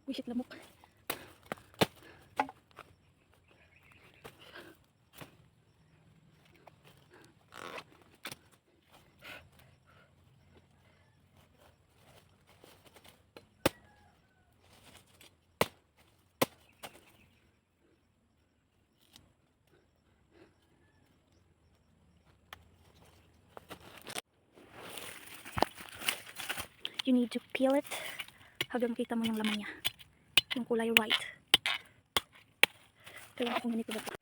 Wisit lamok. You need to peel it hanggang makita mo yung laman niya. Yung kulay white. Pero ako ganito ba ito?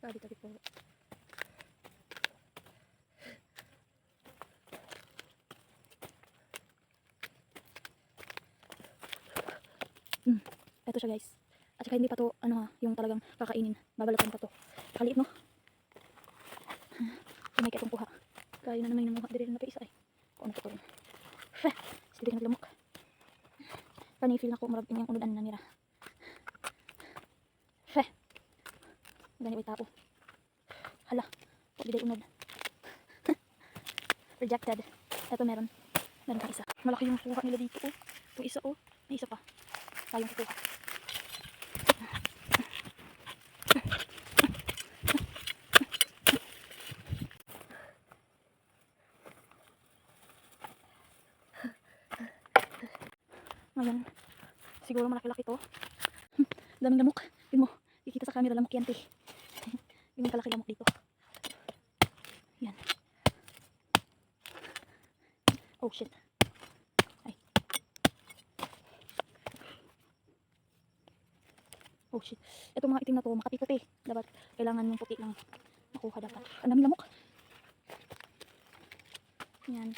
Tabi-tabi po. Ito siya guys. At saka hindi pa to ano yung talagang kakainin. Babalatan pa to. Kaliit no. May katong kuha. Kaya na naman yung namuha dire na pa isa ay. Kung ano to rin. Sige naglamok. Kani feel na ko marag inyang unudan na nira. Gani itapo. Hala. Huwag biday unod. Rejected. Ito meron. Meron pa isa. Malaki yung kuha nila dito oh. Yung isa oh. May isa pa. Tayong kukuha. Ngayon, siguro malaki-laki to. Daming lamok. Yun mo, kikita sa camera lamok yan, te. Yung kalaki lamok dito. Yan. Oh, shit. Ay. Oh, shit. Itong mga itim na to, makati-puti. Dapat, kailangan yung puti lang makuha dapat. Ang daming lamok. Yan.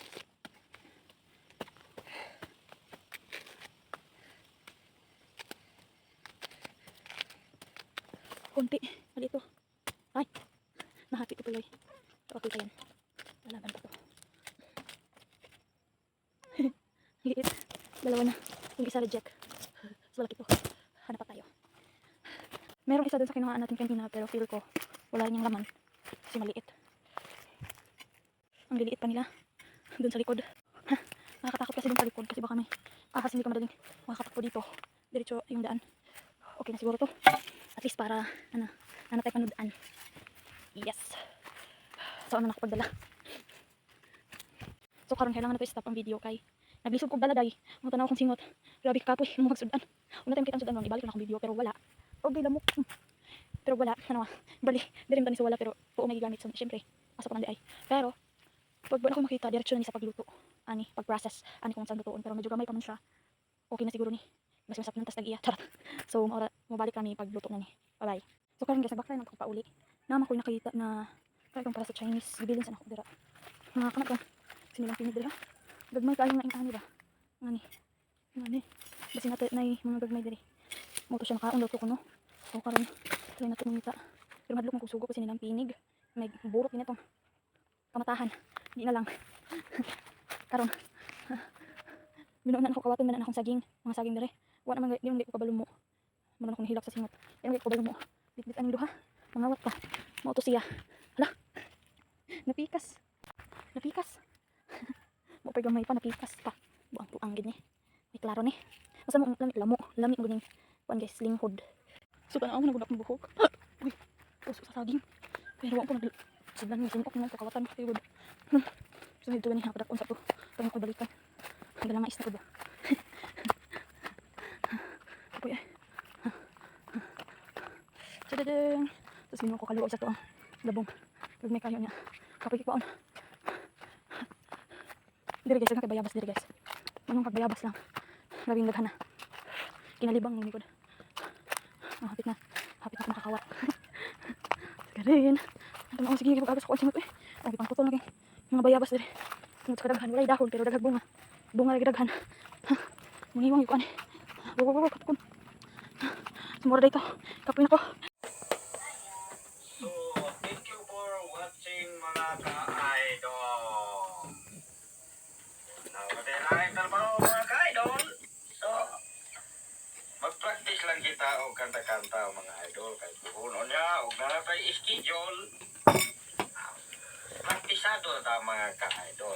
Kunti. Mali ito. Ay. Nahati ito tuloy. Okay pa yan. Lalaban pa ito. Higit. Dalawa na. Yung isa reject. So, malaki ito. Hanap pa tayo. Merong isa dun sa kinuhaan natin kanina pero feel ko wala niyang laman. Kasi maliit. Ang liliit pa nila. Dun sa likod. Nakakatakot kasi dun sa likod kasi baka may ahas hindi ka madaling makakatakbo dito. Diretso yung daan. Okay na siguro to. At least para ano tayo panudaan. Yes. So ano na ako pagdala. So karon kailangan na to stop ang video kay naglisod ko dala day. Mo tanaw kong singot. Grabe kapoy mo magsudan. Una tayong kita ang sudan ibalik na akong video pero wala. Okay lamok. Pero wala ano bali diri man ni wala pero tuo may gamit so syempre asa pa nandi ay. Pero pag ba ako makita diretso na ni sa pagluto. Ani pag-process ani kung saan lutuon pero medyo gamay pa man siya. Okay na siguro ni. Mas masarap ng tas nag-iya. So, mabalik kami pagluto na ni. Bye-bye. So, karon guys, nagbakla naman ko pauli. Naman ko nakita na kaya itong para sa Chinese. Gibilin sa ako dira. Mga kamat ka. Sinilang pinid dira. Gagmay kayo nga ingani ba? Ngani. Ngani. Basi natin na mga gagmay diri. Moto siya nakaon luto ko no. So, karon try natin mamita. Pero madlo kong kusugo kasi nilang pinig. May burok din itong kamatahan. Hindi na lang. Karon. Binuunan ako kawaton man akong saging. Mga saging diri. Wala naman yung ko kabalo mo. Manan ako nahilak sa singot. Yung ko kabalo mo. Bit-bit aning duha. Mangawat pa. Mauto siya. Hala. Napikas. Napikas. Mo pa gamay pa napikas pa. Buang gid ni. May klaro ni. Asa mo lamit lamo. Lamit guning kuan guys linghod. So tanaw mo nagudak ng buhok. Uy. Puso sa saging. Pero wa ko nag sidlan ni sinok nang kawatan ko gud. So dito ni ako dakon sa to. Tong ko balikan. Hanggang mais na ko ba. Apoy ay. Tadadang. Tapos minum ko kaluoy sa to ang labong. Pag may kayo niya. Kapag ikwaon. Diri guys, nagkabayabas diri guys. Manong pagbayabas lang. Labing daghan na. Kinalibang ng likod. Oh, hapit na. Hapit na ako makakawat. Karin. Ito na ako sige pag-agos ako singot eh. Oh, ipang putol na kay mga bayabas diri. Tungod sa kadaghan. Walay dahon pero daghag bunga. Bunga lagi daghan. Mungiwang yung kuan eh. Wow, kapkon. Sumura dito. Kapoy na ko. So, thank you for watching mga ka-idol. Ay, trabaho mga ka-idol. So, mag-practice lang kita o kanta-kanta mga idol. Kay puhuno niya, o na tayo schedule. Praktisado na ta mga ka-idol.